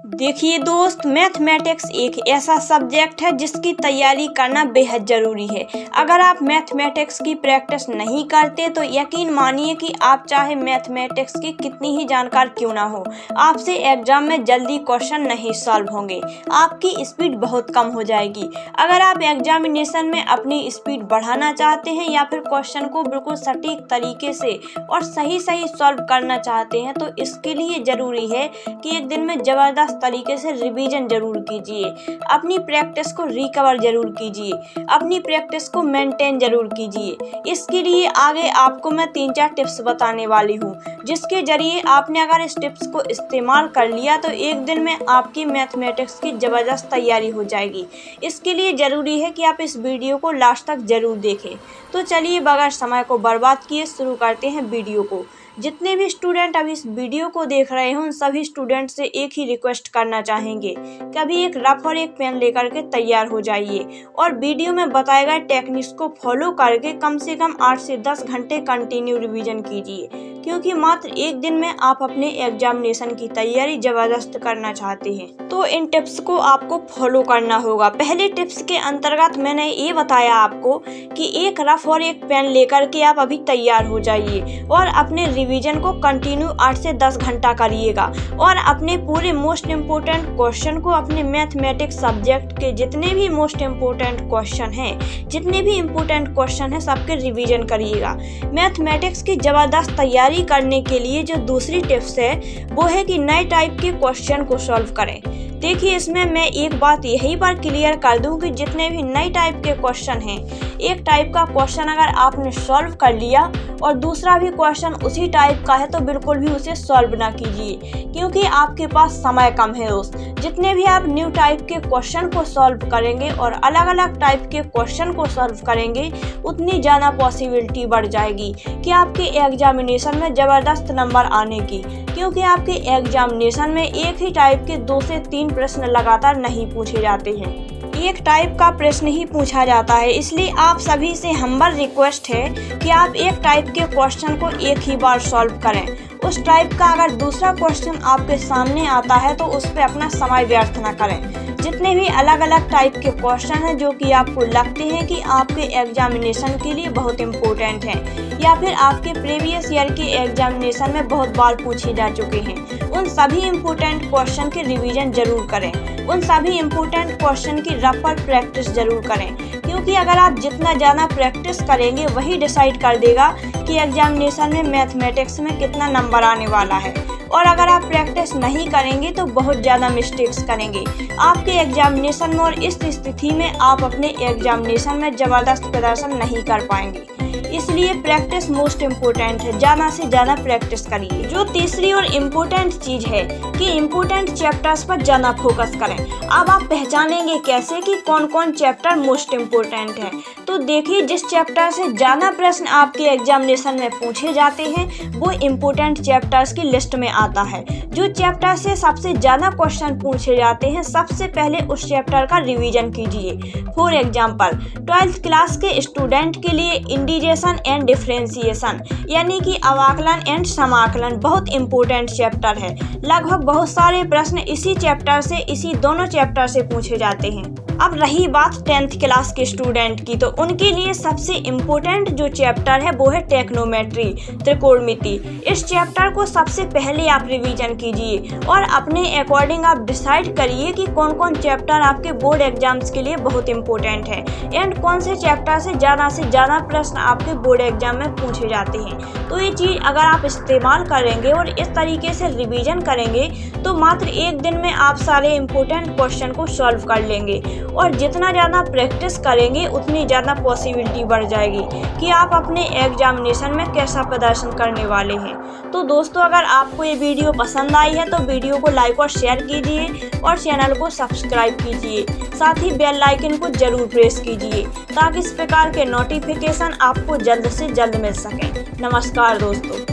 देखिए दोस्त, मैथमेटिक्स एक ऐसा सब्जेक्ट है जिसकी तैयारी करना बेहद ज़रूरी है। अगर आप मैथमेटिक्स की प्रैक्टिस नहीं करते तो यकीन मानिए कि आप चाहे मैथमेटिक्स की कितनी ही जानकार क्यों ना हो, आपसे एग्जाम में जल्दी क्वेश्चन नहीं सॉल्व होंगे, आपकी स्पीड बहुत कम हो जाएगी। अगर आप एग्जामिनेशन में अपनी स्पीड बढ़ाना चाहते हैं या फिर क्वेश्चन को बिल्कुल सटीक तरीके से और सही सॉल्व करना चाहते हैं तो इसके लिए ज़रूरी है कि एक दिन में ज़बरदस्त तरीके से रिवीजन जरूर कीजिए, अपनी प्रैक्टिस को रिकवर जरूर कीजिए, अपनी प्रैक्टिस को मेंटेन जरूर कीजिए। इसके लिए आगे आपको मैं 3-4 टिप्स बताने वाली हूँ, जिसके जरिए आपने अगर इस टिप्स को इस्तेमाल कर लिया तो एक दिन में आपकी मैथमेटिक्स की ज़बरदस्त तैयारी हो जाएगी। इसके लिए ज़रूरी है कि आप इस वीडियो को लास्ट तक ज़रूर देखें। तो चलिए बगैर समय को बर्बाद किए शुरू करते हैं वीडियो को। जितने भी स्टूडेंट अभी इस वीडियो को देख रहे हैं उन सभी स्टूडेंट से एक ही रिक्वेस्ट करना चाहेंगे, कभी एक रफ और एक पेन लेकर के तैयार हो जाइए और वीडियो में बताए गए टेक्निक्स को फॉलो करके कम से कम 8 से 10 घंटे कंटिन्यू रिवीजन कीजिए, क्योंकि मात्र एक दिन में आप अपने एग्जामिनेशन की तैयारी जबरदस्त करना चाहते हैं तो इन टिप्स को आपको फॉलो करना होगा। पहले टिप्स के अंतर्गत मैंने ये बताया आपको कि एक रफ और एक पेन लेकर के आप अभी तैयार हो जाइए और अपने रिवीजन को कंटिन्यू 8 से 10 घंटा करिएगा और अपने पूरे मोस्ट इम्पोर्टेंट क्वेश्चन को, अपने मैथमेटिक्स सब्जेक्ट के जितने भी मोस्ट इम्पोर्टेंट क्वेश्चन हैं, जितने भी इम्पोर्टेंट क्वेश्चन हैं सबके रिवीजन करिएगा। मैथमेटिक्स की ज़बरदस्त तैयारी करने के लिए जो दूसरी टिप्स है वो है कि नए टाइप के क्वेश्चन को सॉल्व करें। देखिए, इसमें मैं एक बात यही पर क्लियर कर दूं कि जितने भी नए टाइप के क्वेश्चन हैं, एक टाइप का क्वेश्चन अगर आपने सॉल्व कर लिया और दूसरा भी क्वेश्चन उसी टाइप का है तो बिल्कुल भी उसे सॉल्व ना कीजिए, क्योंकि आपके पास समय कम है दोस्त। जितने भी आप न्यू टाइप के क्वेश्चन को सॉल्व करेंगे और अलग अलग टाइप के क्वेश्चन को सॉल्व करेंगे उतनी ज़्यादा पॉसिबिलिटी बढ़ जाएगी कि आपके एग्जामिनेशन में ज़बरदस्त नंबर आने की, क्योंकि आपके एग्जामिनेशन में एक ही टाइप के 2 से 3 प्रश्न लगातार नहीं पूछे जाते हैं, एक टाइप का प्रश्न ही पूछा जाता है। इसलिए आप सभी से हम्बल रिक्वेस्ट है कि आप एक टाइप के क्वेश्चन को एक ही बार सॉल्व करें। उस टाइप का अगर दूसरा क्वेश्चन आपके सामने आता है तो उस पर अपना समय व्यर्थ ना करें। जितने भी अलग अलग टाइप के क्वेश्चन हैं जो कि आपको लगते हैं कि आपके एग्जामिनेशन के लिए बहुत इम्पोर्टेंट हैं या फिर आपके प्रीवियस ईयर के एग्जामिनेशन में बहुत बार पूछे जा चुके हैं, उन सभी इम्पोर्टेंट क्वेश्चन की रिवीजन जरूर करें, उन सभी इम्पोर्टेंट क्वेश्चन की रफ और प्रैक्टिस जरूर करें, क्योंकि अगर आप जितना ज़्यादा प्रैक्टिस करेंगे वही डिसाइड कर देगा कि एग्जामिनेशन में मैथमेटिक्स में कितना नंबर आने वाला है। और अगर आप प्रैक्टिस नहीं करेंगे तो बहुत ज़्यादा मिस्टेक्स करेंगे आपके एग्जामिनेशन में और इस स्थिति में आप अपने एग्जामिनेशन में ज़बरदस्त प्रदर्शन नहीं कर पाएंगे। इसलिए प्रैक्टिस मोस्ट इम्पोर्टेंट है, ज़्यादा से ज़्यादा प्रैक्टिस करिए। जो तीसरी और इम्पोर्टेंट चीज़ है कि इम्पोर्टेंट चैप्टर्स पर ज़्यादा फोकस करें। अब आप पहचानेंगे कैसे कि कौन कौन चैप्टर मोस्ट इम्पोर्टेंट है। तो देखिए, जिस चैप्टर से ज़्यादा प्रश्न आपके एग्जामिनेशन में पूछे जाते हैं वो इम्पोर्टेंट चैप्टर्स की लिस्ट में आता है। जो चैप्टर से सबसे ज़्यादा क्वेश्चन पूछे जाते हैं सबसे पहले उस चैप्टर का रिवीजन कीजिए। फॉर एग्जाम्पल, 12th क्लास के स्टूडेंट के लिए इंटीग्रेशन एंड डिफरेंशिएशन यानी कि अवाकलन एंड समाकलन बहुत इम्पोर्टेंट चैप्टर है। लगभग बहुत सारे प्रश्न इसी चैप्टर से, इसी दोनों चैप्टर से पूछे जाते हैं। अब रही बात 10th क्लास के स्टूडेंट की, तो उनके लिए सबसे इम्पोर्टेंट जो चैप्टर है वो है ट्रिग्नोमेट्री, त्रिकोणमिति। इस चैप्टर को सबसे पहले आप रिवीजन कीजिए और अपने अकॉर्डिंग आप डिसाइड करिए कि कौन कौन चैप्टर आपके बोर्ड एग्जाम्स के लिए बहुत इम्पोर्टेंट है एंड कौन से चैप्टर से ज़्यादा प्रश्न आपके बोर्ड एग्जाम में पूछे जाते हैं। तो ये चीज़ अगर आप इस्तेमाल करेंगे और इस तरीके से रिवीजन करेंगे तो मात्र एक दिन में आप सारे इम्पोर्टेंट क्वेश्चन को सॉल्व कर लेंगे और जितना ज़्यादा प्रैक्टिस करेंगे उतनी ज़्यादा पॉसिबिलिटी बढ़ जाएगी कि आप अपने एग्जामिनेशन में कैसा प्रदर्शन करने वाले हैं। तो दोस्तों, अगर आपको ये वीडियो पसंद आई है तो वीडियो को लाइक और शेयर कीजिए और चैनल को सब्सक्राइब कीजिए, साथ ही बेल आइकन को जरूर प्रेस कीजिए ताकि इस प्रकार के नोटिफिकेशन आपको जल्द से जल्द मिल सकें। नमस्कार दोस्तों।